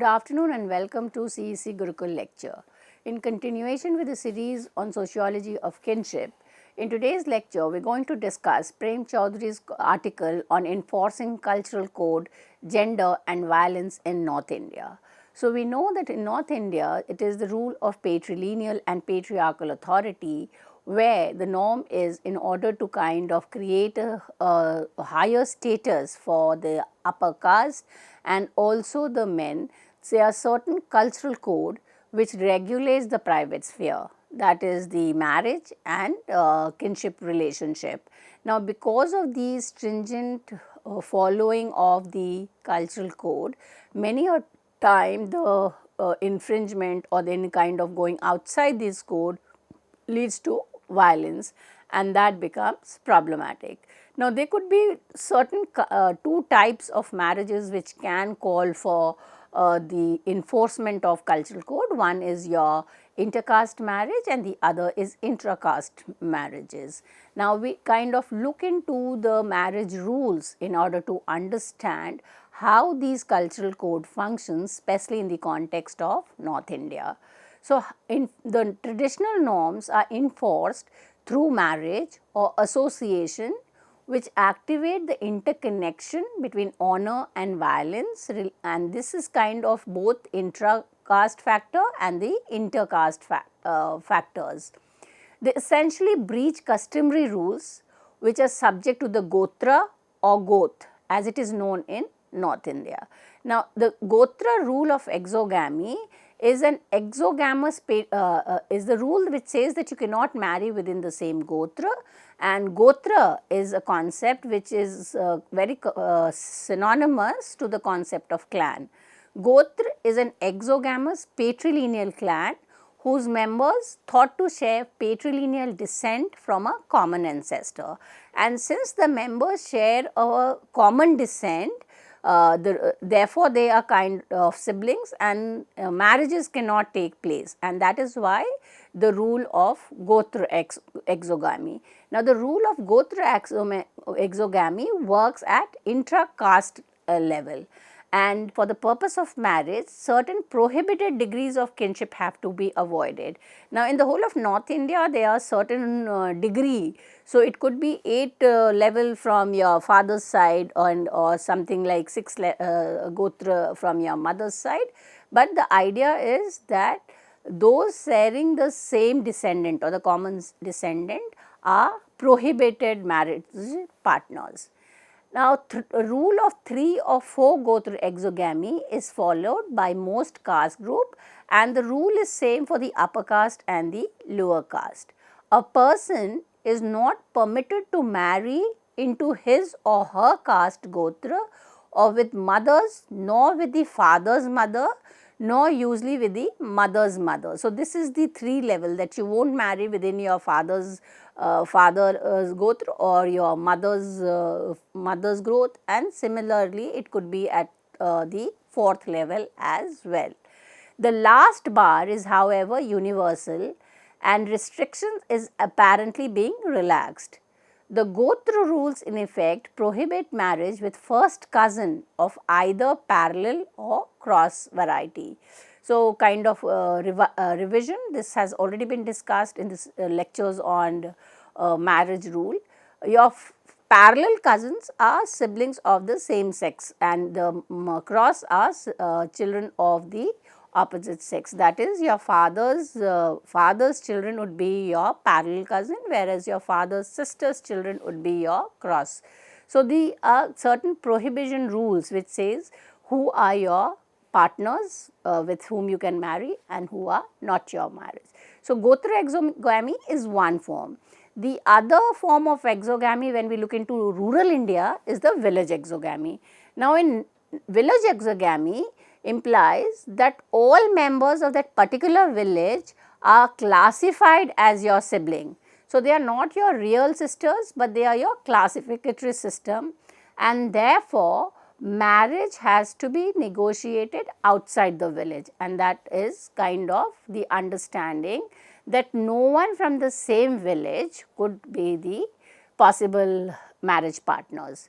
afternoon and welcome to CEC Gurukul lecture. In continuation with the series on sociology of kinship, in today's lecture we are going to discuss Prem Chaudhary's article on enforcing cultural code, gender and violence in North India. So, we know that in North India it is the rule of patrilineal and patriarchal authority, where the norm is, in order to kind of create a higher status for the upper caste and also the men, there are certain cultural code which regulates the private sphere, that is the marriage and kinship relationship. Now, because of these stringent following of the cultural code, many a time the infringement or any kind of going outside this code leads to violence, and that becomes problematic. Now, there could be certain two types of marriages which can call for the enforcement of cultural code. One is your intercaste marriage and the other is intracaste marriages. Now, we kind of look into the marriage rules in order to understand how these cultural code functions, especially in the context of North India. So, in the traditional norms are enforced through marriage or association, which activate the interconnection between honor and violence, and this is kind of both intra-caste factor and the intercaste factors. They essentially breach customary rules which are subject to the Gotra or Goth, as it is known in North India. Now, the Gotra rule of exogamy is an exogamous is the rule which says that you cannot marry within the same Gotra, and Gotra is a concept which is very synonymous to the concept of clan. Gotra is an exogamous patrilineal clan whose members thought to share patrilineal descent from a common ancestor, and since the members share a common descent, therefore, they are kind of siblings and marriages cannot take place, and that is why the rule of Gotra exogamy. Now, the rule of Gotra exogamy works at intra-caste level, and for the purpose of marriage, certain prohibited degrees of kinship have to be avoided. Now, in the whole of North India, there are certain degree. So, it could be 8 level from your father's side or something like 6 Gotra from your mother's side, but the idea is that those sharing the same descendant or the common descendant are prohibited marriage partners. Now, rule of 3 or 4 Gotra exogamy is followed by most caste group, and the rule is same for the upper caste and the lower caste. A person is not permitted to marry into his or her caste Gotra or with mothers, nor with the father's mother, nor usually with the mother's mother. So, this is the 3 level, that you will not marry within your father's Gotra or your mother's growth, and similarly it could be at the 4th level as well. The last bar is, however, universal, and restrictions is apparently being relaxed. The Gotra rules in effect prohibit marriage with first cousin of either parallel or cross variety. So, kind of revision, this has already been discussed in this lectures on marriage rule. Your parallel cousins are siblings of the same sex, and the cross are children of the opposite sex, that is your father's children would be your parallel cousin, whereas your father's sister's children would be your cross. So, the certain prohibition rules which says who are your partners with whom you can marry and who are not your marriage. So, Gotra exogamy is one form. The other form of exogamy, when we look into rural India, is the village exogamy. Now, in village exogamy implies that all members of that particular village are classified as your sibling. So, they are not your real sisters, but they are your classificatory system, and therefore, marriage has to be negotiated outside the village, and that is kind of the understanding that no one from the same village could be the possible marriage partners.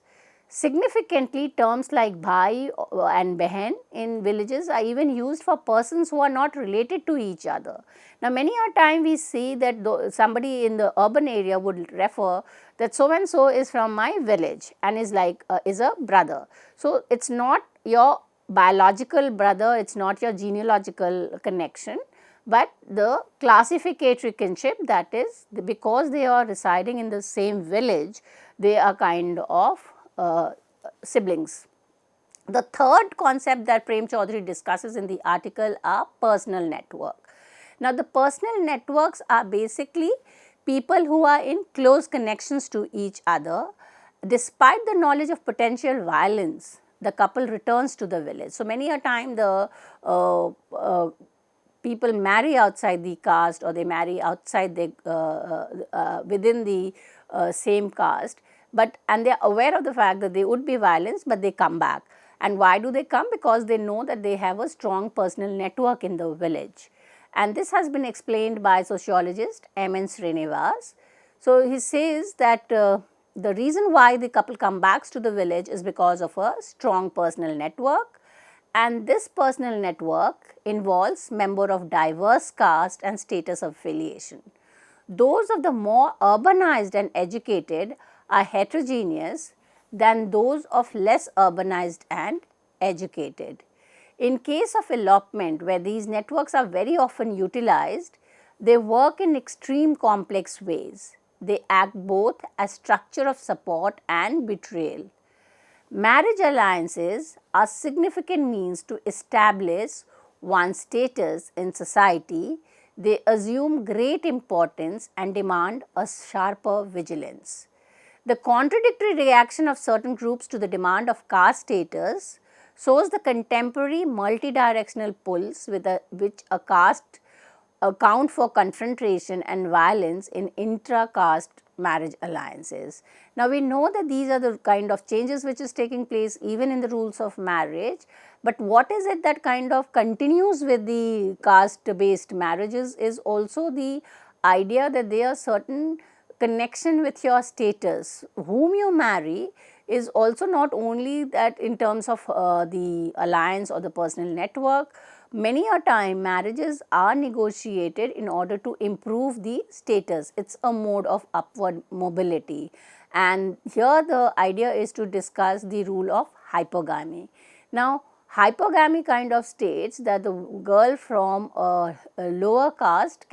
Significantly, terms like bhai and behen in villages are even used for persons who are not related to each other. Now, many a time we see that somebody in the urban area would refer that so and so is from my village and is like is a brother. So, it is not your biological brother, it is not your genealogical connection, but the classificatory kinship, that is because they are residing in the same village, they are kind of siblings. The third concept that Prem Chaudhary discusses in the article are personal network. Now, the personal networks are basically people who are in close connections to each other. Despite the knowledge of potential violence, the couple returns to the village. So, many a time the people marry outside the caste, or they marry outside the within the same caste, but and they are aware of the fact that there would be violence, but they come back. And why do they come? Because they know that they have a strong personal network in the village. And this has been explained by sociologist M.N. Srinivas. So, he says that the reason why the couple come back to the village is because of a strong personal network, and this personal network involves members of diverse caste and status of affiliation. Those of the more urbanized and educated are heterogeneous than those of less urbanized and educated. In case of elopement, where these networks are very often utilized, they work in extreme complex ways. They act both as structure of support and betrayal. Marriage alliances are significant means to establish one's status in society. They assume great importance and demand a sharper vigilance. The contradictory reaction of certain groups to the demand of caste status shows the contemporary multidirectional pulls which a caste account for confrontation and violence in intra-caste marriage alliances. Now, we know that these are the kind of changes which is taking place even in the rules of marriage, but what is it that kind of continues with the caste based marriages is also the idea that there are certain connection with your status. Whom you marry is also not only that in terms of the alliance or the personal network. Many a time marriages are negotiated in order to improve the status. It is a mode of upward mobility, and here the idea is to discuss the rule of hypergamy. Now, hypergamy kind of states that the girl from a lower caste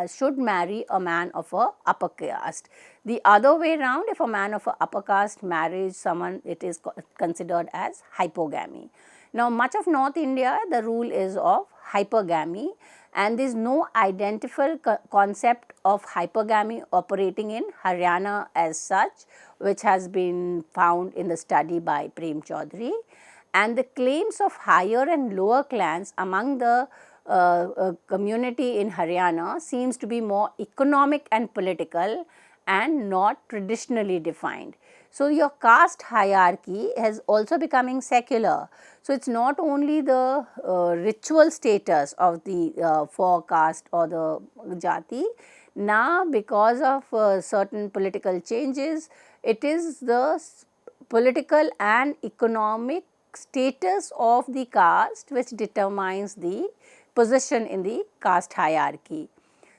should marry a man of a upper caste. The other way around, if a man of a upper caste marries someone, it is considered as hypogamy. Now, much of North India, the rule is of hypergamy, and there is no identifiable concept of hypergamy operating in Haryana as such, which has been found in the study by Prem Chaudhary. And the claims of higher and lower clans among the community in Haryana seems to be more economic and political and not traditionally defined. So, your caste hierarchy has also becoming secular. So, it is not only the ritual status of the forecaste or the jati. Now, because of certain political changes, it is the political and economic status of the caste which determines the position in the caste hierarchy.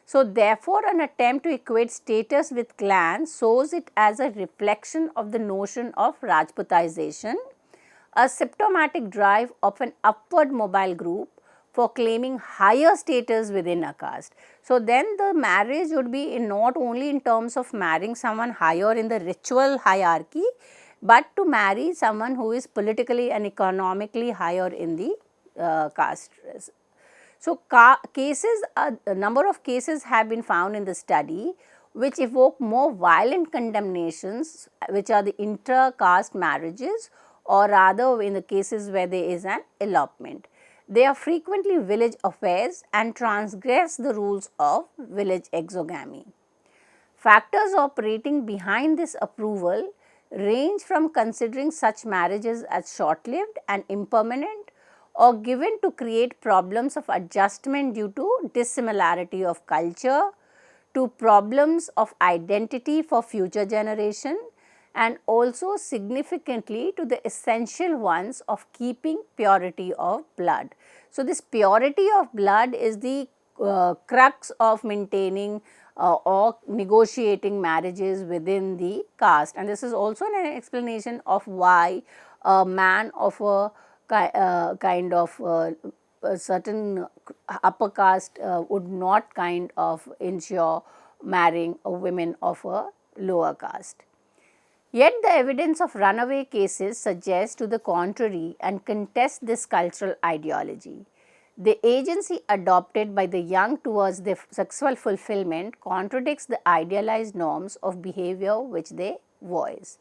So, therefore, an attempt to equate status with clan shows it as a reflection of the notion of Rajputization, a symptomatic drive of an upward mobile group for claiming higher status within a caste. So, then the marriage would be not only in terms of marrying someone higher in the ritual hierarchy, but to marry someone who is politically and economically higher in the caste. So, a number of cases have been found in the study which evoke more violent condemnations, which are the inter-caste marriages, or rather in the cases where there is an elopement. They are frequently village affairs and transgress the rules of village exogamy. Factors operating behind this approval range from considering such marriages as short-lived and impermanent, or given to create problems of adjustment due to dissimilarity of culture, to problems of identity for future generation, and also significantly to the essential ones of keeping purity of blood. So, this purity of blood is the crux of maintaining or negotiating marriages within the caste, and this is also an explanation of why a man of a kind of a certain upper caste would not kind of ensure marrying a women of a lower caste. Yet the evidence of runaway cases suggests to the contrary and contests this cultural ideology. The agency adopted by the young towards their sexual fulfillment contradicts the idealized norms of behavior which they voice.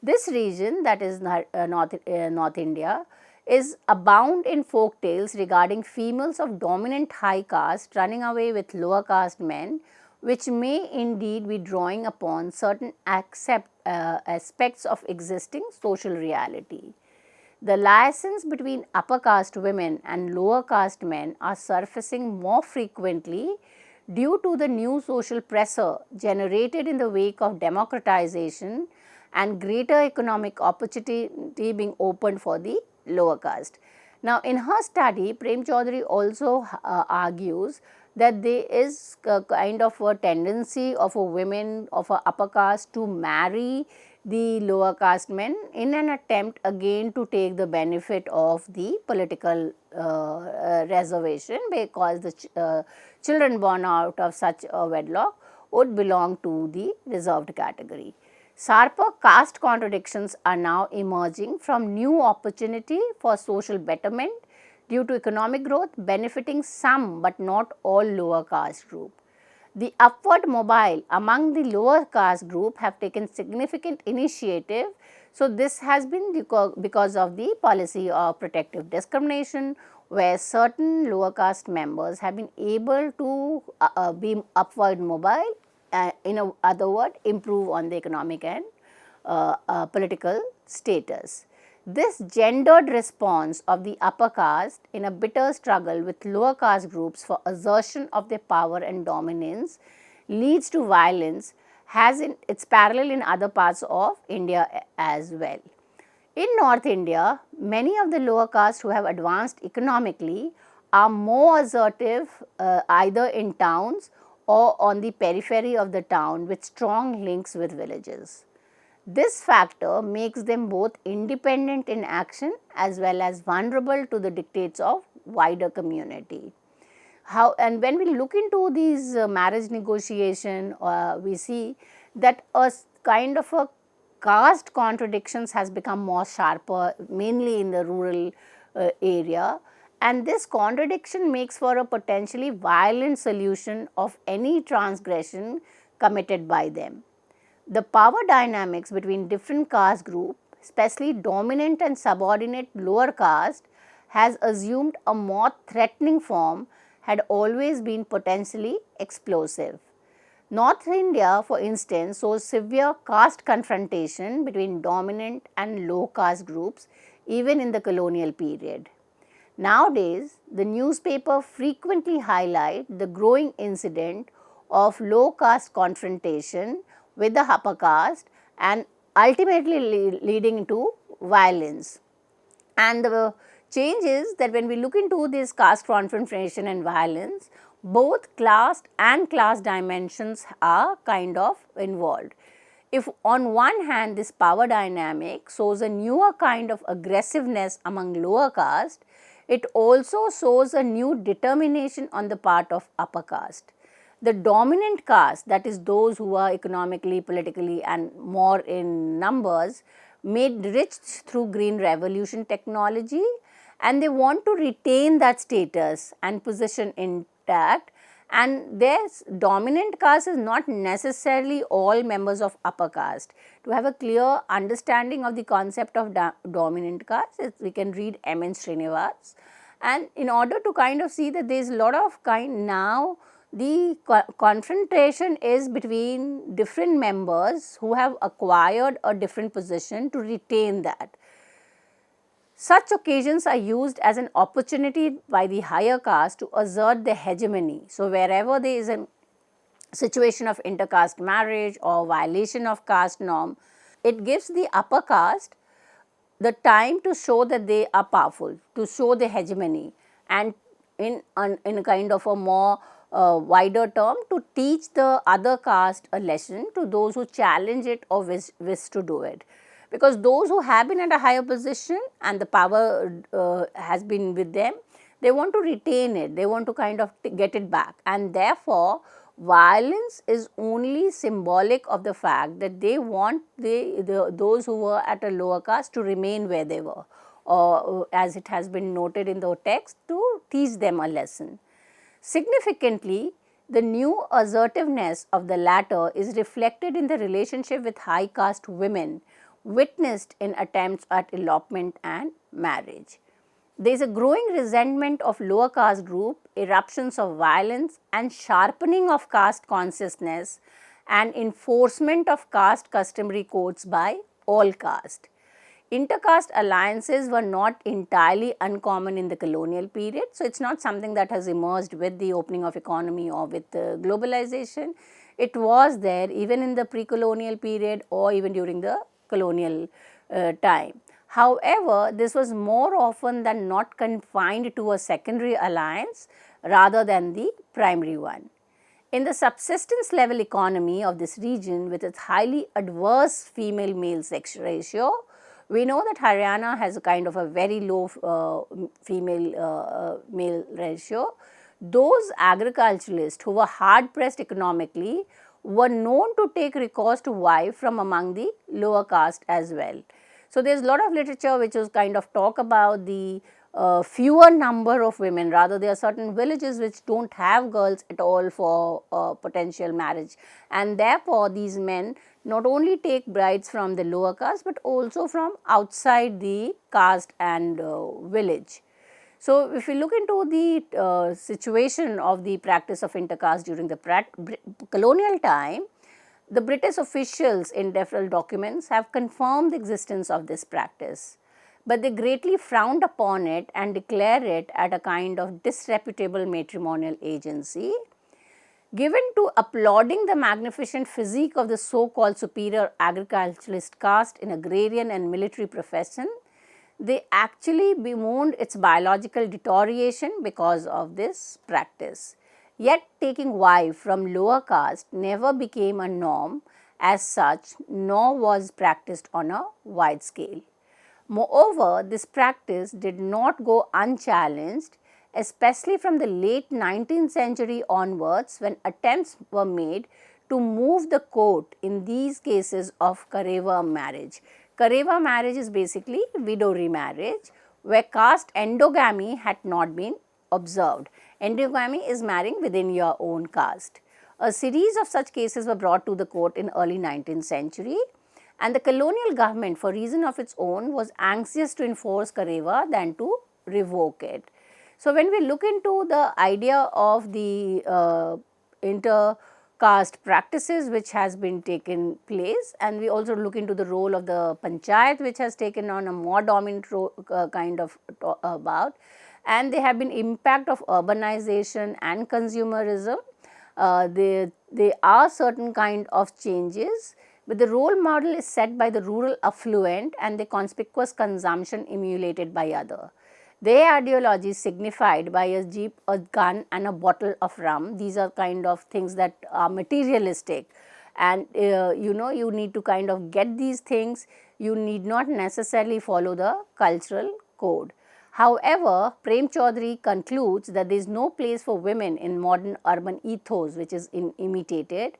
This region, that is North India, is abound in folk tales regarding females of dominant high caste running away with lower caste men, which may indeed be drawing upon certain aspects of existing social reality. The liaisons between upper caste women and lower caste men are surfacing more frequently due to the new social pressure generated in the wake of democratization and greater economic opportunity being opened for the lower caste. Now, in her study, Prem Chaudhary also argues that there is a kind of a tendency of a women of a upper caste to marry the lower caste men in an attempt again to take the benefit of the political reservation, because the children born out of such a wedlock would belong to the reserved category. Sharper caste contradictions are now emerging from new opportunity for social betterment due to economic growth benefiting some but not all lower caste group. The upward mobile among the lower caste group have taken significant initiative. So, this has been because of the policy of protective discrimination, where certain lower caste members have been able to be upward mobile, in other words improve on the economic and political status. This gendered response of the upper caste in a bitter struggle with lower caste groups for assertion of their power and dominance leads to violence, has its parallel in other parts of India as well. In North India, many of the lower caste who have advanced economically are more assertive either in towns or on the periphery of the town with strong links with villages. This factor makes them both independent in action as well as vulnerable to the dictates of wider community. How, and when we look into these marriage negotiation, we see that a kind of a caste contradictions has become more sharper, mainly in the rural area, and this contradiction makes for a potentially violent solution of any transgression committed by them. The power dynamics between different caste groups, especially dominant and subordinate lower caste, has assumed a more threatening form, had always been potentially explosive. North India, for instance, saw severe caste confrontation between dominant and low caste groups even in the colonial period. Nowadays, the newspaper frequently highlight the growing incident of low caste confrontation with the upper caste and ultimately leading to violence. And the change is that when we look into this caste confrontation and violence, both class and class dimensions are kind of involved. If on one hand this power dynamic shows a newer kind of aggressiveness among lower caste, it also shows a new determination on the part of upper caste. The dominant caste, that is those who are economically, politically and more in numbers, made rich through green revolution technology, and they want to retain that status and position intact, and their dominant caste is not necessarily all members of upper caste. To have a clear understanding of the concept of dominant caste, we can read M.N. Srinivas, and in order to kind of see that there is a lot of now the confrontation is between different members who have acquired a different position to retain that. Such occasions are used as an opportunity by the higher caste to assert their hegemony. So, wherever there is a situation of intercaste marriage or violation of caste norm, it gives the upper caste the time to show that they are powerful, to show the hegemony, and in a kind of a more wider term, to teach the other caste a lesson to those who challenge it or wish to do it. Because those who have been at a higher position and the power has been with them, they want to retain it, they want to kind of get it back, and therefore violence is only symbolic of the fact that they want those who were at a lower caste to remain where they were, or as it has been noted in the text, to teach them a lesson. Significantly, the new assertiveness of the latter is reflected in the relationship with high caste women witnessed in attempts at elopement and marriage. There is a growing resentment of lower caste group, eruptions of violence and sharpening of caste consciousness and enforcement of caste customary codes by all caste. Intercaste alliances were not entirely uncommon in the colonial period. So, it is not something that has emerged with the opening of economy or with globalization. It was there even in the pre-colonial period or even during the colonial time. However, this was more often than not confined to a secondary alliance rather than the primary one. In the subsistence level economy of this region with its highly adverse female male sex ratio, we know that Haryana has a kind of a very low female male ratio. Those agriculturalists who were hard pressed economically were known to take recourse to wife from among the lower caste as well. So, there is a lot of literature which is kind of talk about the fewer number of women, rather there are certain villages which do not have girls at all for potential marriage, and therefore, these men not only take brides from the lower caste, but also from outside the caste and village. So, if we look into the situation of the practice of intercaste during the colonial time, the British officials in several documents have confirmed the existence of this practice, but they greatly frowned upon it and declare it at a kind of disreputable matrimonial agency. Given to applauding the magnificent physique of the so-called superior agriculturalist caste in agrarian and military profession, they actually bemoaned its biological deterioration because of this practice. Yet taking wife from lower caste never became a norm as such, nor was practiced on a wide scale. Moreover, this practice did not go unchallenged, especially from the late 19th century onwards, when attempts were made to move the court in these cases of Kareva marriage. Kareva marriage is basically widow remarriage, where caste endogamy had not been observed. Endogamy is marrying within your own caste. A series of such cases were brought to the court in early 19th century, and the colonial government, for reason of its own, was anxious to enforce Kareva than to revoke it. So, when we look into the idea of the intercaste practices which has been taken place, and we also look into the role of the panchayat which has taken on a more dominant role kind of about, and there have been impact of urbanization and consumerism. There are certain kind of changes, but the role model is set by the rural affluent and the conspicuous consumption emulated by other. Their ideology is signified by a jeep, a gun and a bottle of rum. These are kind of things that are materialistic, and you need to kind of get these things. You need not necessarily follow the cultural code. However, Prem Chaudhary concludes that there is no place for women in modern urban ethos which is imitated.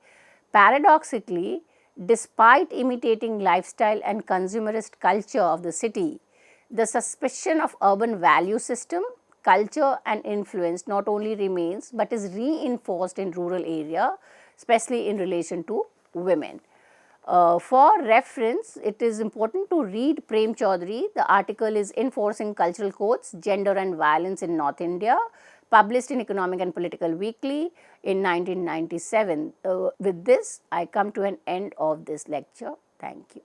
Paradoxically, despite imitating lifestyle and consumerist culture of the city, the suspicion of urban value system, culture and influence not only remains, but is reinforced in rural area, especially in relation to women. For reference, it is important to read Prem Chaudhary. The article is Enforcing Cultural Codes, Gender and Violence in North India, published in Economic and Political Weekly in 1997. With this, I come to an end of this lecture. Thank you.